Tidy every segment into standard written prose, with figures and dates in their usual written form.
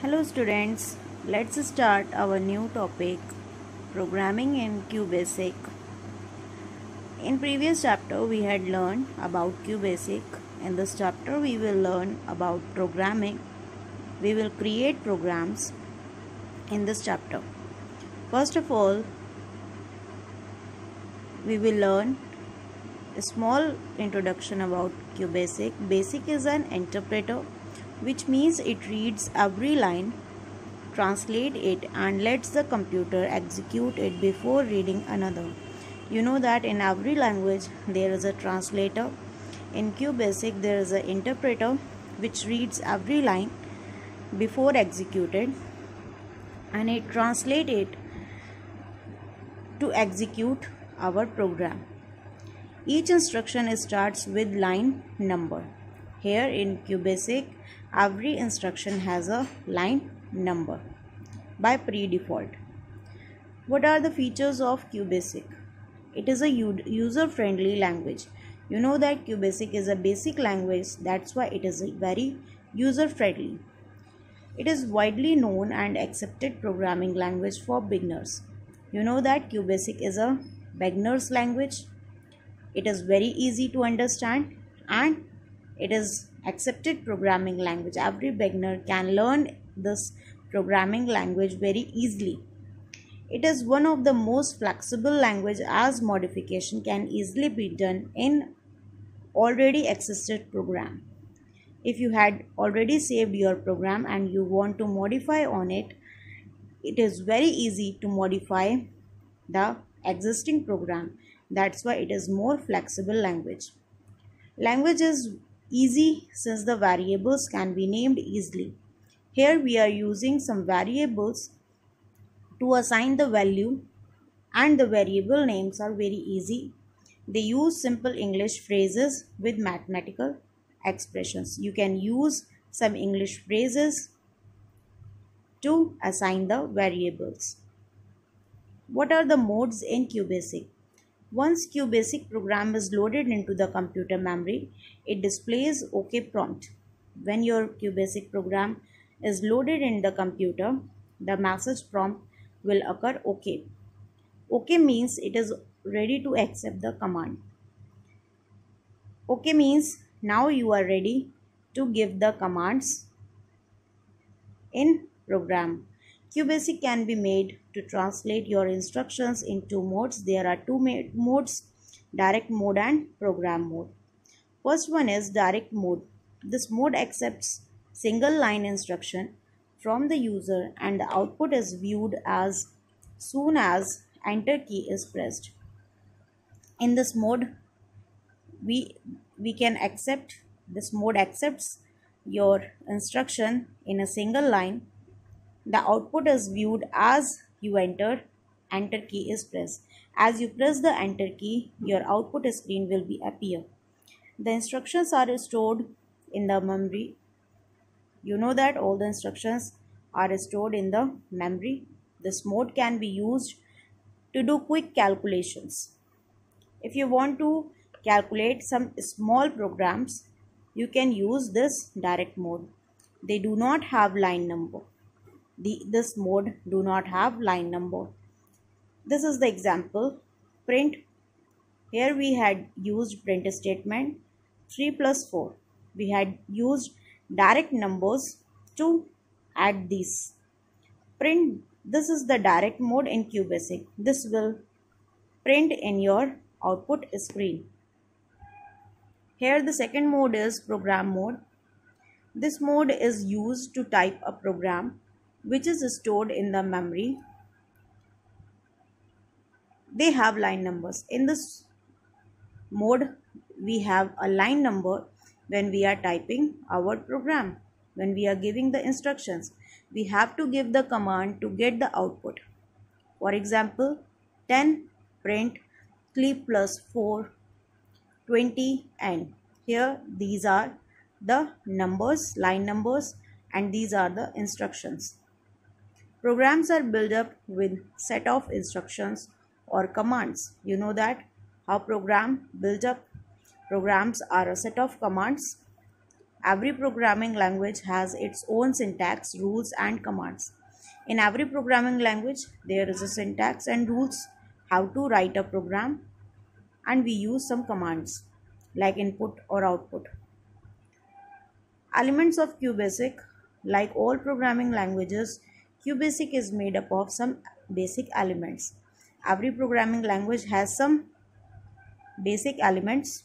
Hello students, let's start our new topic, programming in QBasic. In previous chapter we had learned about QBasic. In this chapter we will learn about programming. We will create programs in this chapter. First of all, we will learn a small introduction about QBasic. Basic is an interpreter, which means it reads every line, translate it and lets the computer execute it before reading another. You know that in every language there is a translator. In QBasic there is an interpreter which reads every line before executed and it translates it to execute our program. Each instruction starts with line number. Here in QBasic every instruction has a line number by pre-default. What are the features of QBasic? It is a user-friendly language. You know that QBasic is a basic language, that's why it is very user-friendly. It is widely known and accepted programming language for beginners. You know that QBasic is a beginner's language. It is very easy to understand and it is accepted programming language. Every beginner can learn this programming language very easily. It is one of the most flexible language as modification can easily be done in already existed program. If you had already saved your program and you want to modify on it, it is very easy to modify the existing program. That's why it is more flexible language. Language is easy since the variables can be named easily. Here we are using some variables to assign the value and the variable names are very easy. They use simple English phrases with mathematical expressions. You can use some English phrases to assign the variables. What are the modes in QBasic? Once QBasic program is loaded into the computer memory, it displays OK prompt. When your QBasic program is loaded in the computer, the message prompt will occur OK. OK means it is ready to accept the command. OK means now you are ready to give the commands in program. QBasic can be made to translate your instructions in two modes. There are two modes, direct mode and program mode. First one is direct mode. This mode accepts single line instruction from the user and the output is viewed as soon as enter key is pressed. In this mode we can accept, this mode accepts your instruction in a single line. The output is viewed as you enter key is pressed. As you press the enter key, your output screen will appear. The instructions are stored in the memory. You know that all the instructions are stored in the memory. This mode can be used to do quick calculations. If you want to calculate some small programs, you can use this direct mode. They do not have line number. This mode do not have line number. This is the example. Print. Here we had used print statement 3 plus 4. We had used direct numbers to add these. Print. This is the direct mode in QBasic. This will print in your output screen. Here the second mode is program mode. This mode is used to type a program which is stored in the memory. They have line numbers. In this mode, we have a line number when we are typing our program. When we are giving the instructions, we have to give the command to get the output. For example, 10 print 3 plus 4 20 and here these are the numbers, line numbers, and these are the instructions. Programs are built up with set of instructions or commands. You know that how program build up. Programs are a set of commands Every programming language has its own syntax, rules, and commands. In every programming language, there is a syntax and rules how to write a program, and we use some commands like input or output. Elements of QBasic. Like all programming languages, QBasic is made up of some basic elements. Every programming language has some basic elements.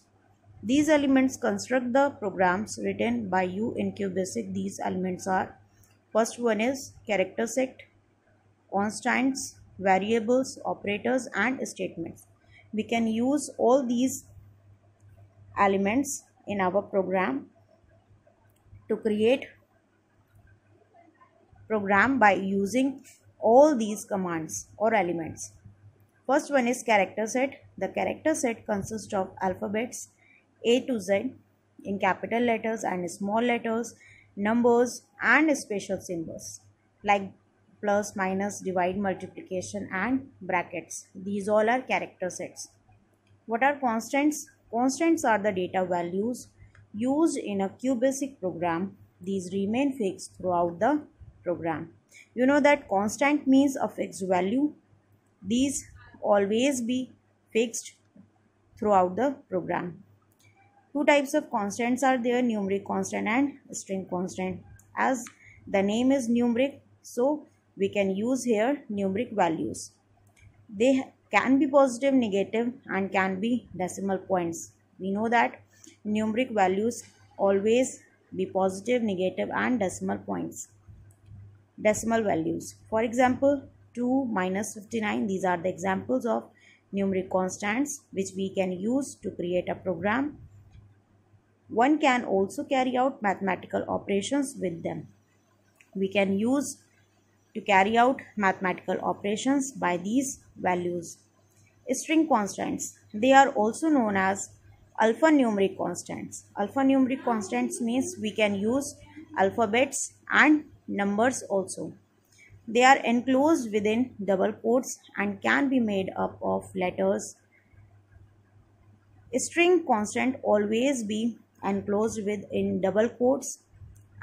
These elements construct the programs written by you in QBasic. These elements are: first one is character set, constants, variables, operators, and statements. We can use all these elements in our program to create program by using all these commands or elements. First one is character set. The character set consists of alphabets A to Z in capital letters and small letters, numbers and special symbols like plus, minus, divide, multiplication and brackets. These all are character sets. What are constants? Constants are the data values used in a QBasic program. These remain fixed throughout the program. You know that constant means a fixed value. These always be fixed throughout the program. Two types of constants are there: numeric constant and string constant. As the name is numeric, so we can use here numeric values. They can be positive, negative, and can be decimal points. We know that numeric values always be positive, negative, and decimal points. Decimal values. For example, 2 minus 59. These are the examples of numeric constants which we can use to create a program. One can also carry out mathematical operations with them. We can use to carry out mathematical operations by these values. String constants. They are also known as alphanumeric constants. Alphanumeric constants means we can use alphabets and numbers also. They are enclosed within double quotes and can be made up of letters. String constant always be enclosed within double quotes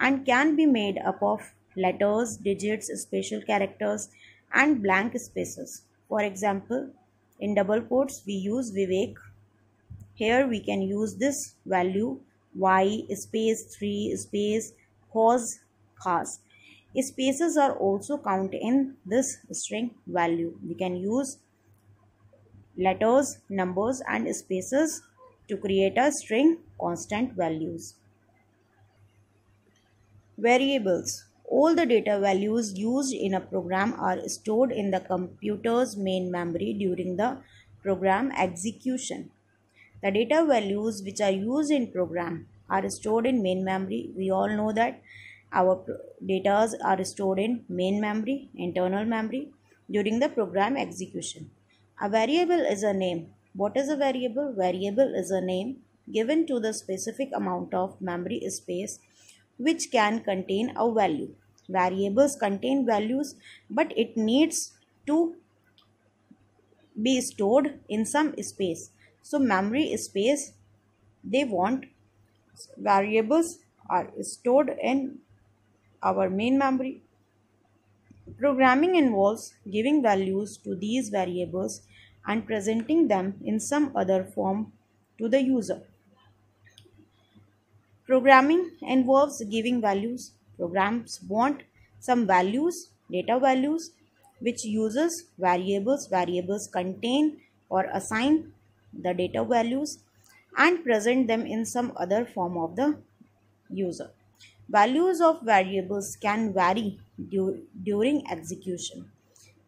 and can be made up of letters, digits, special characters and blank spaces. For example, in double quotes we use Vivek. Here we can use this value y space 3 space cause khas. Spaces are also counted in this string value. We can use letters, numbers and spaces to create a string constant values. Variables. All the data values used in a program are stored in the computer's main memory during the program execution. The data values which are used in program are stored in main memory. We all know that our data are stored in main memory, internal memory during the program execution. A variable is a name. What is a variable? Variable is a name given to the specific amount of memory space which can contain a value. Variables contain values, but it needs to be stored in some space. So memory space they want. Variables are stored in our main memory. Programming involves giving values to these variables and presenting them in some other form to the user. Programming involves giving values. Programs want some values, data values, which uses variables. Variables contain or assign the data values and present them in some other form of the user. Values of variables can vary during execution.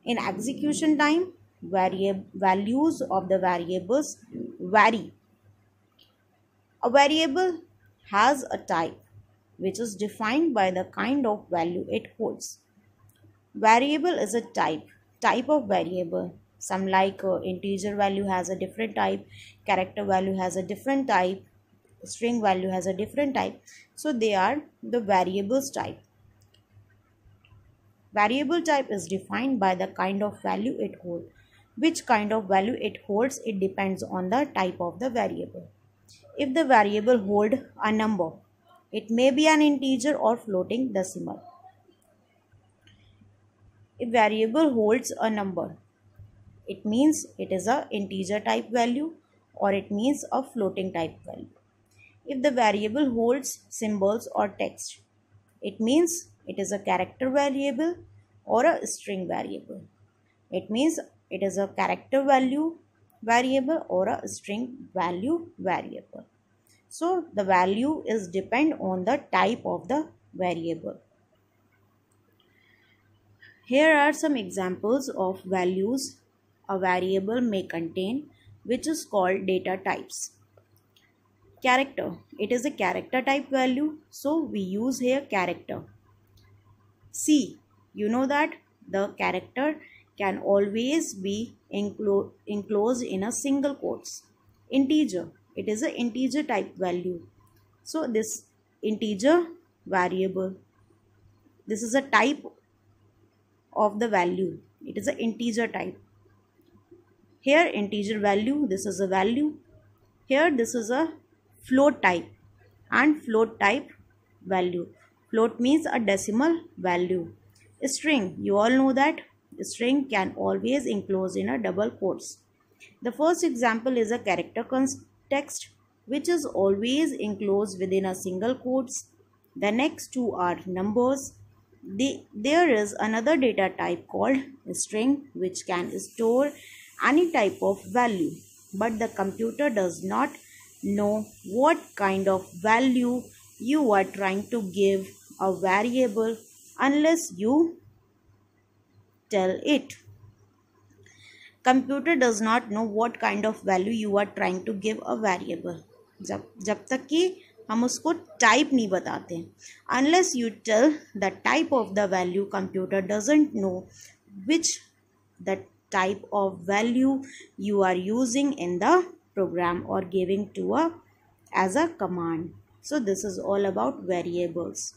In execution time, values of the variables vary. A variable has a type which is defined by the kind of value it holds. Variable is a type of variable. Some like integer value has a different type, character value has a different type, string value has a different type. So they are the variables type. Variable type is defined by the kind of value it holds. Which kind of value it holds, it depends on the type of the variable. If the variable hold a number, It may be an integer or floating decimal. A variable holds a number. It means it is a integer type value or it means a floating type value. If the variable holds symbols or text, it means it is a character variable or a string variable. It means it is a character value variable or a string value variable. So the value is depend on the type of the variable. Here are some examples of values a variable may contain, which is called data types. Character. It is a character type value, so we use here character. C. You know that the character can always be enclosed in a single quotes. Integer. It is an integer type value. So this integer variable, this is a type of the value. It is an integer type. Here integer value, this is a value. Here this is a float type and float type value. Float means a decimal value. String, you all know that string can always enclose in a double quotes. The first example is a character context, which is always enclosed within a single quotes. The next two are numbers. There is another data type called string, which can store any type of value, but the computer does not know what kind of value you are trying to give a variable unless you tell it. Computer does not know what kind of value you are trying to give a variable जब तक कि हम उसको type नहीं बताते. Unless you tell the type of the value, computer doesn't know which the type of value you are using in the program or giving to as a command. So this is all about variables.